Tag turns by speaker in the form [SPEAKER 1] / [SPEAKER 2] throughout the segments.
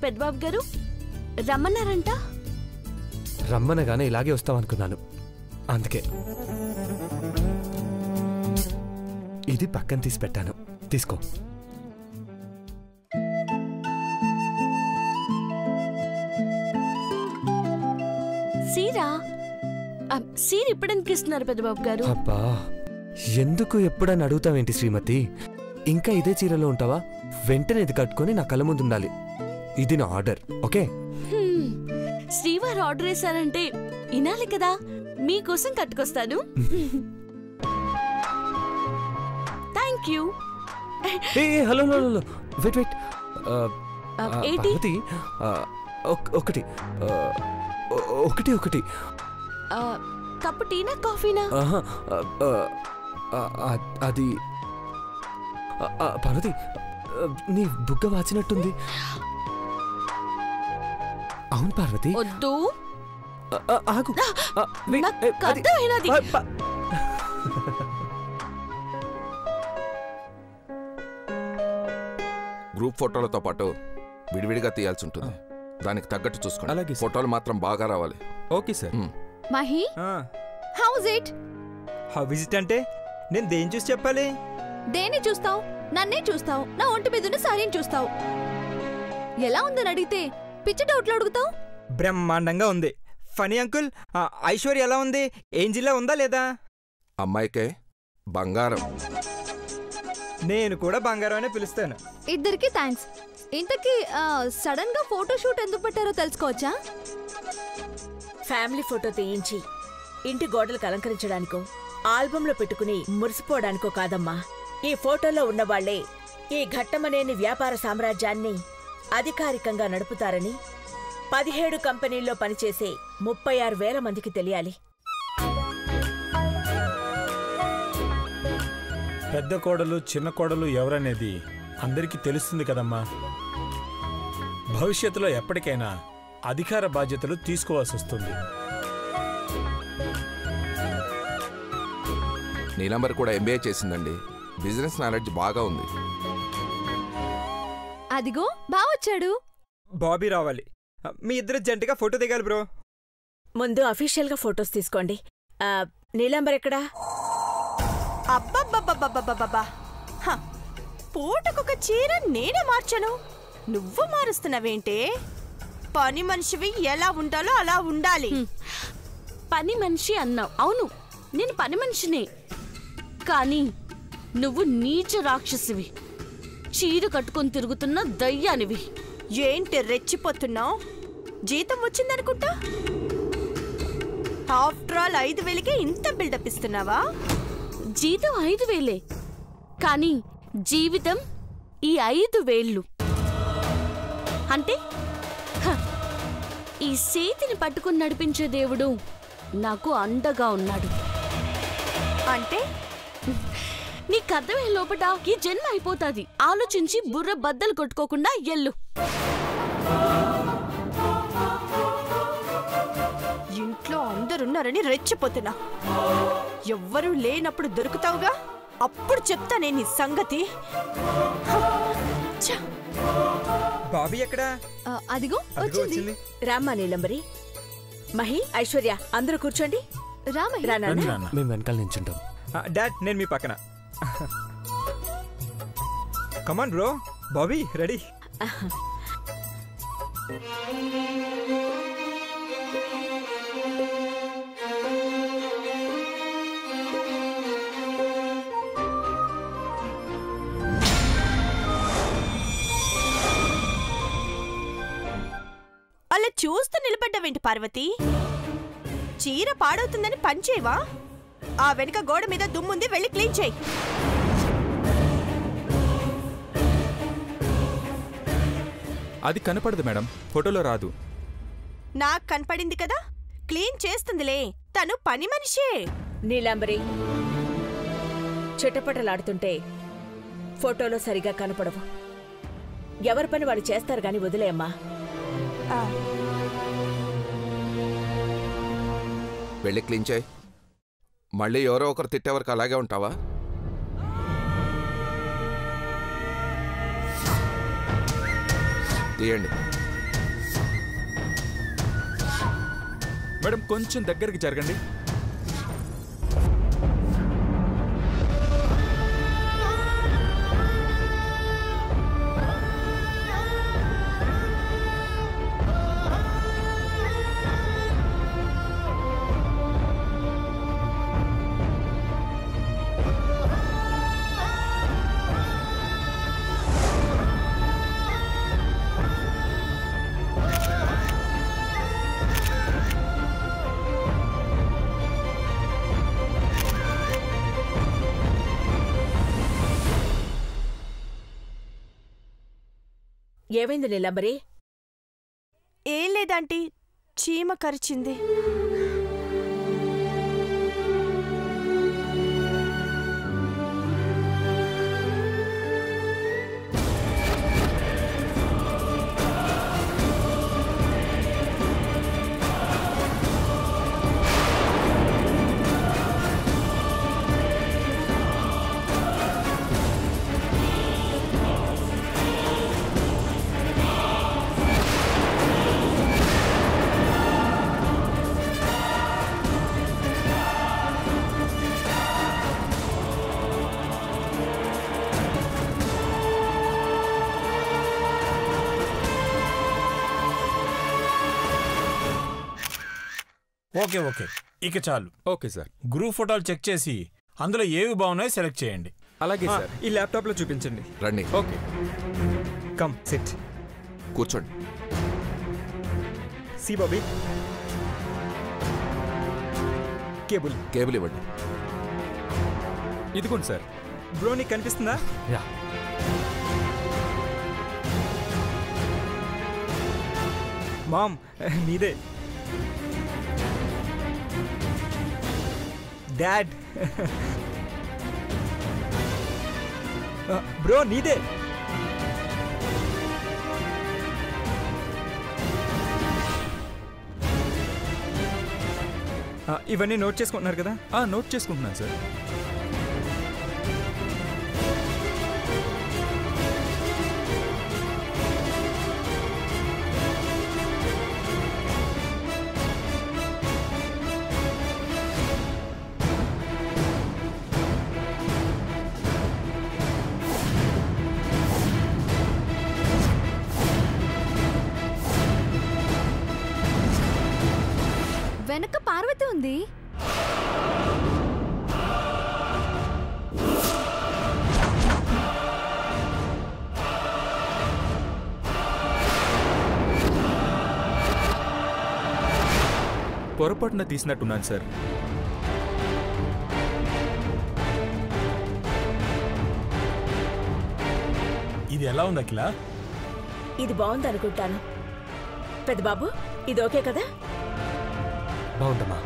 [SPEAKER 1] పెద్దబాబు గారు రమ్మన్నారంట.
[SPEAKER 2] రమ్మనగానే ఇలాగే వస్తామనుకున్నాను, అందుకే ఇది పక్కన తీసి పెట్టాను, తీసుకో.
[SPEAKER 1] సీరా సీర ఇప్పుడెందుకు ఇస్తున్నారు పెద్దబాబు గారు?
[SPEAKER 2] అబ్బా, ఎందుకు ఎప్పుడని అడుగుతావేంటి శ్రీమతి? ఇంకా ఇదే చీరలో ఉంటావా? వెంటనే ఇది కట్టుకొని నా కళ్ళ ముందు ఉండాలి. ఇది నా ఆర్డర్, ఓకే?
[SPEAKER 1] శ్రీవారు ఆర్డర్ వేశారంటే వినాలి కదా, మీకోసం కట్టుకొస్తాను. Thank you.
[SPEAKER 2] Hello hello, wait wait.
[SPEAKER 1] ఏంటి?
[SPEAKER 2] ఒకటి ఒకటి ఒకటి
[SPEAKER 1] కప్పు టీనా కాఫీనా?
[SPEAKER 2] అది పార్వతి, నీ బుగ్గ వాచినట్టుంది. అవును పార్వతి.
[SPEAKER 1] వద్దు,
[SPEAKER 2] ఆగు.
[SPEAKER 1] అర్థమైనది.
[SPEAKER 3] గ్రూప్ ఫోటోలతో పాటు విడివిడిగా తీయాల్సి ఉంటుంది, దానికి తగ్గట్టు చూసుకోండి. అలాగే, ఫోటోలు మాత్రం బాగా రావాలి.
[SPEAKER 4] Okay sir.
[SPEAKER 5] Mahi, how is it?
[SPEAKER 4] How is it అంటే నేను దేని చూసి చెప్పాలి?
[SPEAKER 5] దేన్ని చూస్తావు? నన్నే చూస్తావు. నా ఒంటి మీదున్న సారీని చూస్తావు. ఎలా ఉందని అడిగితే పిచ్చి డౌట్లు అడుగుతావు.
[SPEAKER 4] బ్రహ్మాండంగా ఉంది. ఫనీ అంకుల్, ఐశ్వర్య ఎలా ఉంది? ఏంజిల్లా ఉందా లేదా?
[SPEAKER 3] అమ్మాయికే బంగారం.
[SPEAKER 4] నేను కూడా బంగారం అనే పిలుస్తాను.
[SPEAKER 5] ఇద్దరికి థ్యాంక్స్. ఇంతకీ సడన్ గా ఫోటోషూట్ ఎందుకు పెట్టారో తెలుసుకోవచ్చా?
[SPEAKER 6] ఫ్యామిలీ ఫోటో తీయించి ఇంటి గోడలకు అలంకరించడానికో, ఆల్బంలో పెట్టుకుని మురిసిపోవడానికో కాదమ్మా. ఈ ఫోటోలో ఉన్నవాళ్లే ఈ ఘట్టమనేని వ్యాపార సామ్రాజ్యాన్ని అధికారికంగా నడుపుతారని 17 కంపెనీల్లో పనిచేసే 36,000 మందికి తెలియాలి.
[SPEAKER 7] పెద్ద కోడలు చిన్న కోడలు ఎవరనేది అందరికీ తెలుస్తుంది కదమ్మా. భవిష్యత్తులో ఎప్పటికైనా అధికార బాధ్యతలు తీసుకోవాల్సి వస్తుంది.
[SPEAKER 3] నీలంబర్ కూడా MBA చేసిందండి. బిజినెస్ నాలెడ్జ్ బాగా ఉంది.
[SPEAKER 5] అదిగో బావొచ్చాడు.
[SPEAKER 4] బాబీ రావాలి. మీ ఇద్దరు జంటగా ఫోటో దిగాలి బ్రో.
[SPEAKER 6] ముందు అఫీషియల్ గా ఫోటోస్ తీసుకోండి. నీలంబర్ ఎక్కడా?
[SPEAKER 8] అబ్బబ్బబ్బబ్బబ్బబ్బబ్బా, పూటకొక చీర నేనే మార్చను, నువ్వు మారుస్తున్నావేంటే? పని మనిషివి ఎలా ఉండాలో అలా ఉండాలి.
[SPEAKER 1] పని మనిషి అన్నావు, అవును నేను పని మనిషినే. కానీ నువ్వు నీచ రాక్షసివి, చీర కట్టుకొని తిరుగుతున్న దయ్యానివి.
[SPEAKER 8] ఏంటి రెచ్చిపోతున్నావు? జీతం వచ్చిందనుకుంటా. ఆఫ్టర్ ఆల్ 5,000కే ఇంత బిల్డప్ ఇస్తున్నావా?
[SPEAKER 1] జీతం 5,000, కానీ జీవితం ఈ 5,000. అంటే ఈ చేతిని పట్టుకుని నడిపించే దేవుడు నాకు అండగా ఉన్నాడు.
[SPEAKER 8] అంటే
[SPEAKER 1] నీకు అర్థమయ్యే లోపట ఈ జన్మ అయిపోతాది. ఆలోచించి బుర్ర బద్దలు కొట్టుకోకుండా ఎల్లు.
[SPEAKER 8] ఇంట్లో అందరున్నారని రెచ్చిపోతున్నా. ఎవ్వరూ లేనప్పుడు దొరుకుతావుగా, అప్పుడు చెప్తా నేను నీ సంగతి.
[SPEAKER 4] బాబీ ఎక్కడా?
[SPEAKER 5] అదిగో వచ్చింది.
[SPEAKER 6] రామ్మా నీలంబరి, మహి, ఐశ్వర్య అందరూ కూర్చోండి.
[SPEAKER 2] మేము వెనకాల నించుంటాం.
[SPEAKER 4] డాడ్, నేను మీ పక్కన. Come on bro. Bobby ready?
[SPEAKER 8] అలా చూస్తూ నిలబడ్డావేంటి పార్వతి? చీర పాడవుతుందని పంచేవా? ఆ వెనుక గోడ మీద దుమ్ముంది, వెళ్ళి క్లీన్ చేయి.
[SPEAKER 9] అది కనపడదు మేడం, ఫోటోలో రాదు.
[SPEAKER 8] నాకు కనపడింది కదా, క్లీన్ చేస్తుందిలే, తను పని మనిషే.
[SPEAKER 6] నీలాంబరి, చిటపటలాడుతుంటే ఫోటోలో సరిగా కనపడవు. ఎవరి పని వాళ్ళు చేస్తారు గాని వదిలేయమ్మా.
[SPEAKER 3] వెళ్ళి క్లీన్ చేయి. మళ్ళీ ఎవరో ఒకరు తిట్టే వరకు అలాగే ఉంటావా? తీయండి.
[SPEAKER 9] మేడం కొంచెం దగ్గరికి జరగండి.
[SPEAKER 6] ఏమైంది నీలంబరి?
[SPEAKER 8] ఏం లేదంటీ, చీమ కరిచింది.
[SPEAKER 7] ఓకే ఓకే, ఇక చాలు.
[SPEAKER 9] Okay sir.
[SPEAKER 7] గ్రూప్ ఫోటోలు చెక్ చేసి అందులో ఏవి బాగున్నాయో సెలెక్ట్ చేయండి.
[SPEAKER 9] అలాగే సార్.
[SPEAKER 4] ఈ ల్యాప్టాప్లో చూపించండి.
[SPEAKER 3] రండి.
[SPEAKER 9] Okay,
[SPEAKER 4] come SIT.
[SPEAKER 3] కూర్చోండి.
[SPEAKER 4] సి బాబీ, కేబుల్
[SPEAKER 3] ఇవ్వండి.
[SPEAKER 9] ఇదిగోండి సార్.
[SPEAKER 4] బ్రో నీకు కనిపిస్తుందా?
[SPEAKER 2] యా.
[SPEAKER 4] మామ్ నీదే. డాడ్ బ్రో నీదే. ఇవన్నీ నోట్ చేసుకుంటున్నారు కదా?
[SPEAKER 9] నోట్ చేసుకుంటున్నాను సార్.
[SPEAKER 5] వెనక పార్వతి ఉంది.
[SPEAKER 9] పొరపాటున తీసినట్టున్నాను సార్.
[SPEAKER 7] ఇది ఎలా ఉంది అఖిల?
[SPEAKER 6] ఇది బాగుందనుకుంటాను. పెద్దబాబు, ఇది ఓకే కదా?
[SPEAKER 2] బాగుందమ్మా.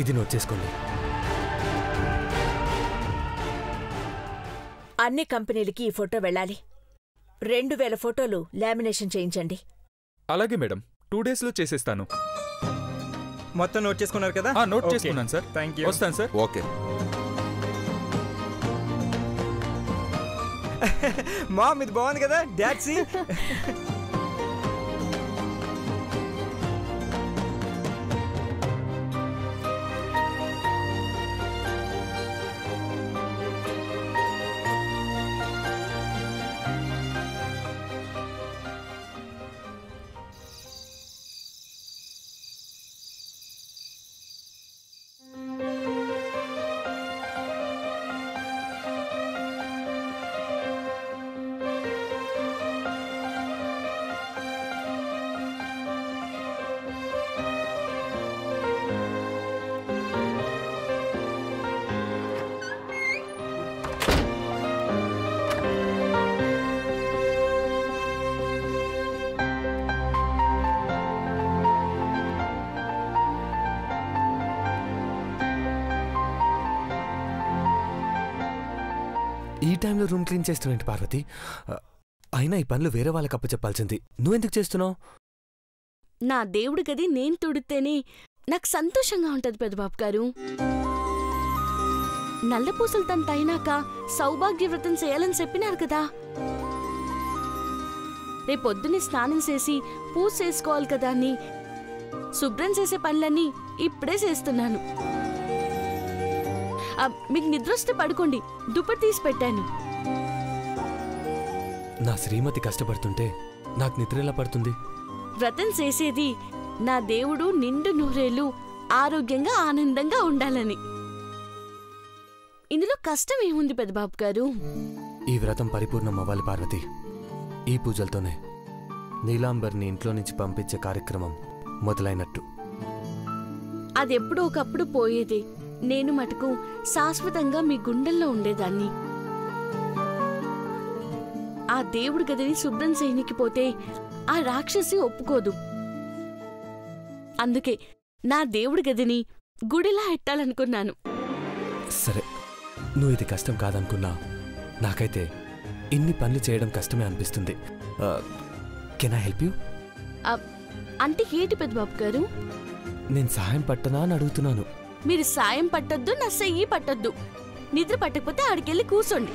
[SPEAKER 2] ఇది నోట్ చేసుకోండి.
[SPEAKER 6] అన్ని కంపెనీలకి ఈ ఫోటో వెళ్ళాలి. 2000 ఫోటోలు లామినేషన్ చేయించండి.
[SPEAKER 9] అలాగే మేడం, 2 డేస్లో చేసేస్తాను.
[SPEAKER 4] మొత్తం నోట్ చేసుకున్నారు కదా?
[SPEAKER 9] నోట్ చేసుకున్నాను సార్.
[SPEAKER 4] Thank you.
[SPEAKER 9] వస్తాను సార్.
[SPEAKER 3] ఓకే.
[SPEAKER 4] మామ్ ఇది బాగుంది కదా? డాడ్ సి.
[SPEAKER 2] ఈ టైంలో రూమ్ క్లీన్ చేస్తున్నావు పార్వతి? అయినా ఈ పనులు వేరే వాళ్ళకి అప్పచెప్పాల్సింది. నువ్వెందుకు చేస్తున్నావు?
[SPEAKER 1] నా దేవుడి గది నేను తుడితేనే నాకు సంతోషంగా ఉంటది పెద్దబాబు గారు. నల్లపూసలు తంత అయినాక సౌభాగ్యవ్రతం చేయాలని చెప్పినారు కదా. రేపొద్దునే స్నానం చేసి పూజ చేసుకోవాలి కదా అని శుభ్రం చేసే పనులన్నీ ఇప్పుడే చేస్తున్నాను. మీకు నిద్ర వస్తే పడుకోండి, దుప్పటి తీసి పెట్టాను.
[SPEAKER 2] నా శ్రీమతి కష్టపడుతుంటే నాకు నిద్ర ఎలా పడుతుంది?
[SPEAKER 1] వ్రతం చేసేది నా దేవుడు నిండు నూరేళ్ళు ఆరోగ్యంగా ఆనందంగా ఉండాలని. ఇందులో కష్టం ఏముంది పెద్దబాబు గారు?
[SPEAKER 2] ఈ వ్రతం పరిపూర్ణం అవ్వాలి పార్వతి. ఈ పూజలతోనే నీలాంబర్ని ఇంట్లో నుంచి పంపించే కార్యక్రమం మొదలైనట్టు.
[SPEAKER 1] అదెప్పుడో ఒకప్పుడు పోయేది. నేను మటుకు శాశ్వతంగా మీ గుండెల్లో ఉండేదాన్ని. ఆ దేవుడి గదిని శుభ్రం చేయనికి పోతే ఆ రాక్షసి ఒప్పుకోదు. అందుకే నా దేవుడి గదిని గుడిలా ఎట్టాలనుకున్నాను.
[SPEAKER 2] సరే, నువ్వు ఇది కష్టం కాదనుకున్నా నాకైతే ఇన్ని పనులు చేయడం కష్టమే అనిపిస్తుంది. Can I help you?
[SPEAKER 1] అంటే ఏంటి పెద్దబాబు గారు?
[SPEAKER 2] నేను సాయం పట్టనా అని అడుగుతున్నాను.
[SPEAKER 1] మీరు సాయం పట్టొద్దు, నా చెయ్యి పట్టొద్దు. నిద్ర పట్టకపోతే ఆడికెళ్ళి కూర్చోండి.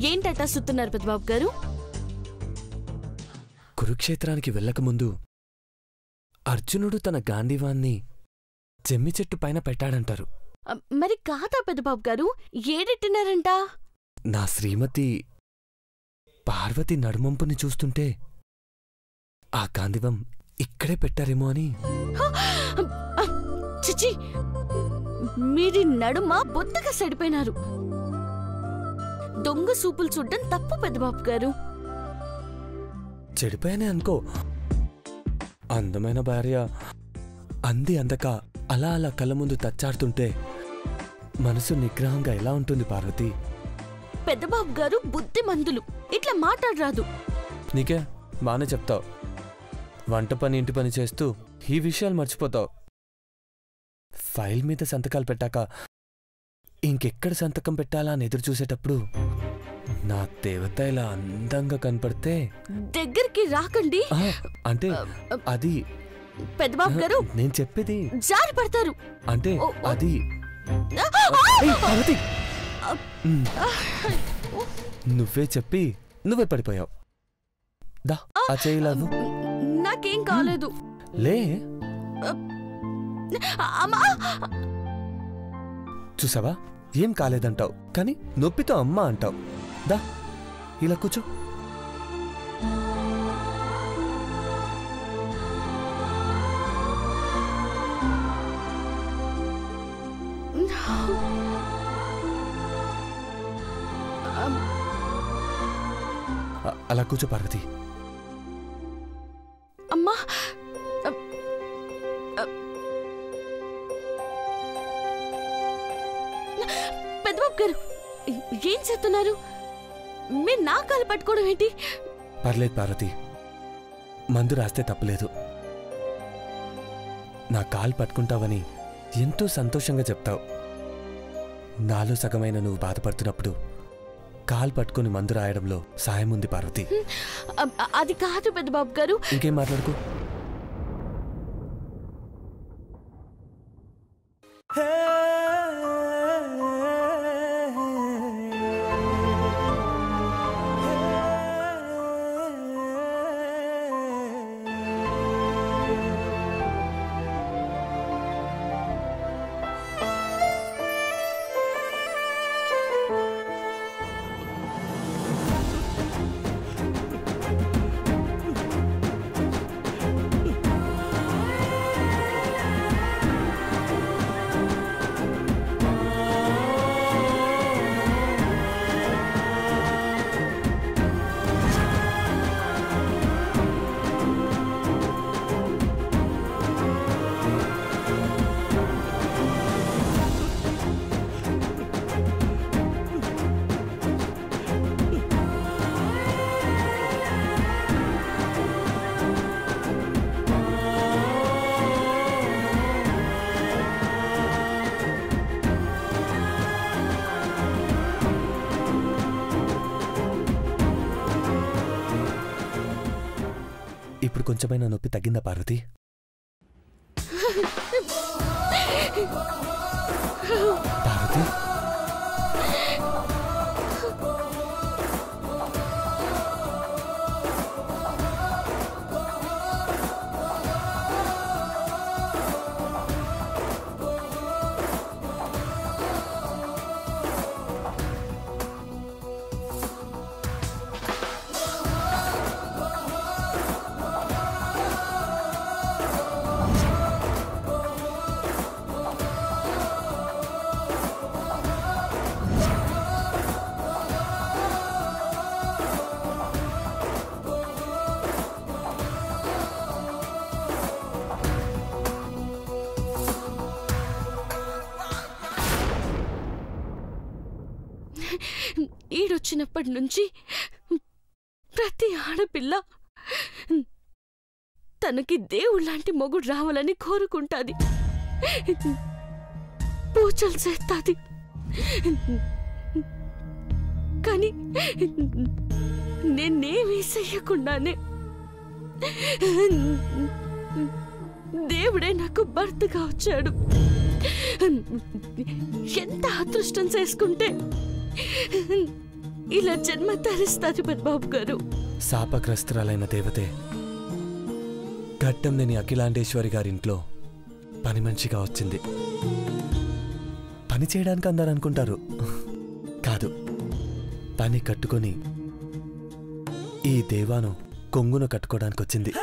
[SPEAKER 1] ఏంటట్టా సుత్తున్నారు పెద్దబాబు గారు?
[SPEAKER 2] కురుక్షేత్రానికి వెళ్ళకముందు అర్జునుడు తన గాంధీవాన్ని జమ్మి చెట్టు పైన పెట్టాడంటారు.
[SPEAKER 1] మరి కాదా పెద్దబాబు గారు? ఏడెట్టినారంట?
[SPEAKER 2] నా శ్రీమతి పార్వతి నడుమంపుని చూస్తుంటే ఆ గాంధీవం ఇక్కడే పెట్టారేమో అని.
[SPEAKER 1] చిచి, మీరి నడుమ బొత్తగా సడిపోయినారు. దొంగ సూపులు చూడ్డం తప్పు పెద్దబాబు గారు.
[SPEAKER 2] చెడిపోయానే అనుకో. అందమైన భార్య అంది అందక అలా అలా కళ్ళ ముందు తచ్చాడుతుంటే మనసు నిగ్రహంగా ఎలా ఉంటుంది పార్వతి?
[SPEAKER 1] పెద్దబాబు గారు బుద్ధిమంతులు, ఇట్లా మాట్లాడరాదు.
[SPEAKER 2] నీకే బానే చెప్తావు. వంట పని ఇంటి పని చేస్తూ ఈ విషయాలు మర్చిపోతావు. ఫైల్ మీద సంతకాలు పెట్టాక ఇంకెక్కడ సంతకం పెట్టాలా అని ఎదురు చూసేటప్పుడు నా దేవత ఇలా అందంగా కనపడితే
[SPEAKER 1] దగ్గరికి రాకండి.
[SPEAKER 2] అంటే అది
[SPEAKER 1] పెద్దబాబు గారు,
[SPEAKER 2] నేను చెప్పేది
[SPEAKER 1] జారి పడతారు.
[SPEAKER 2] అంటే అది నువ్వే చెప్పి నువ్వే పడిపోయావు. దా ఆ చేయలాను.
[SPEAKER 1] నాకేం కాలేదు.
[SPEAKER 2] లే,
[SPEAKER 1] అమ్మా.
[SPEAKER 2] చూసావా, ఏం కాలేదంటావు కానీ నొప్పితో అమ్మ అంటావు. దా ఇలా కూర్చో. అలా కూర్చో పార్వతి.
[SPEAKER 1] అమ్మా, పెద్దబాబు గారు ఏం చేస్తున్నారు? మీరు నా కాలు పట్టుకోవడం ఏంటి?
[SPEAKER 2] పర్లేదు పార్వతి, మందు రాస్తే తప్పలేదు. నా కాలు పట్టుకుంటావని ఎంతో సంతోషంగా చెప్తావు. నాలో సగమైన నువ్వు బాధపడుతున్నప్పుడు కాలు పట్టుకుని మందు రాయడంలో సాయం ఉంది పార్వతి.
[SPEAKER 1] అది కాదు పెద్దబాబు గారు.
[SPEAKER 2] ఇంకేం మాట్లాడుకో. కొంచెమైనా నొప్పి తగ్గిందా పార్వతి? పార్వతి
[SPEAKER 1] ఈడొచ్చినప్పటి నుంచి ప్రతి ఆడపిల్ల తనకి దేవుళ్ళంటి మొగుడు రావాలని కోరుకుంటాది, పూజలు చేస్తాది. కానీ నేనేమీ చెయ్యకుండానే దేవుడే నాకు భర్తగా వచ్చాడు. ఎంత అదృష్టం చేసుకుంటే ఇలా జన్మ ధరిస్తుంది పెద్దబాబు గారు.
[SPEAKER 2] శాపగ్రస్తురాలైన దేవతే ఘట్టం లేని అఖిలాండేశ్వరి గారింట్లో పని మనిషిగా వచ్చింది. పని చేయడానికి అందరు అనుకుంటారు, కాదు, పని కట్టుకొని ఈ దేవాను కొంగును కట్టుకోవడానికి వచ్చింది.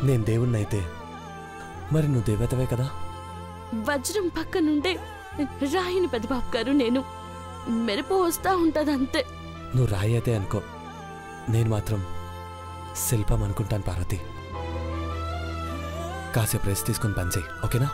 [SPEAKER 2] నేను దేవుణ్ణైతే మరి నువ్వు దేవతవే కదా.
[SPEAKER 1] వజ్రం పక్క నుండే రాయిని పెద్దబాబు గారు. నేను మెరుపు వస్తా ఉంటదంతే.
[SPEAKER 2] నువ్వు రాయి అయితే అనుకో, నేను మాత్రం శిల్పం అనుకుంటాను పార్వతి. కాసేపు రెస్ట్ తీసుకుని పనిచేయి, ఓకేనా?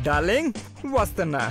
[SPEAKER 4] డార్లింగ్, వస్తున్నా.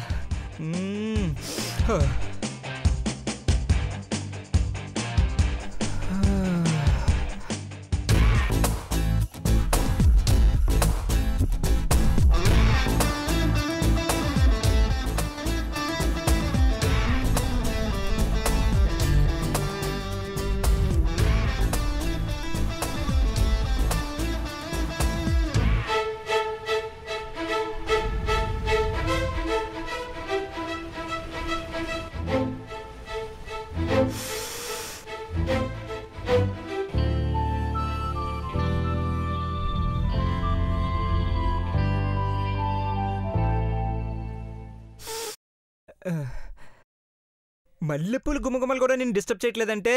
[SPEAKER 4] మల్లెపూలు గుమగుమలు కూడా నేను డిస్టర్బ్ చేయట్లేదంటే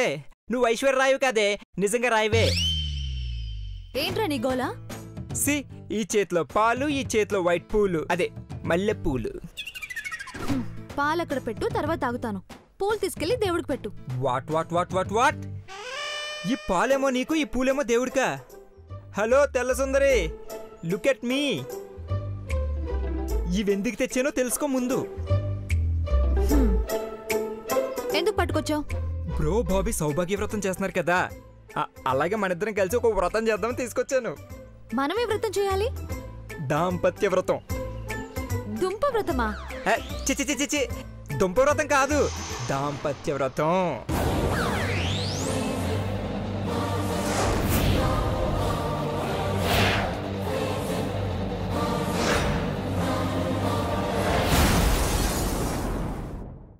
[SPEAKER 4] నువ్వు ఐశ్వర్య రాయవు కాదే, నిజంగా రాయవే.
[SPEAKER 5] ఏంట్రా నీ గోలా?
[SPEAKER 4] సి, ఈ చేతిలో పాలు, ఈ చేతిలో వైట్ పూలు, అదే మల్లెపూలు.
[SPEAKER 5] పాలు అక్కడ పెట్టు, తర్వాత తాగుతాను. పూలు తీసుకెళ్లి దేవుడికి పెట్టు.
[SPEAKER 4] What what what what what? ఈ పాలేమో నీకు, ఈ పూలేమో దేవుడికా? హలో తెల్ల సుందరి, లుక్ ఎట్ మీ. ఇవెందుకు తెచ్చానో తెలుసుకో ముందు.
[SPEAKER 5] ఎందుకు పట్టుకొచ్చావు?
[SPEAKER 4] బ్రో బాబీ సౌభాగ్య వ్రతం చేస్తున్నారు కదా, అలాగే మన ఇద్దరం కలిసి ఒక వ్రతం చేద్దామని తీసుకొచ్చాను.
[SPEAKER 5] మనమే వ్రతం చేయాలి?
[SPEAKER 4] దాంపత్య వ్రతం.
[SPEAKER 5] దుంప వ్రతమా?
[SPEAKER 4] చిచి దుంప వ్రతం కాదు, దాంపత్య వ్రతం.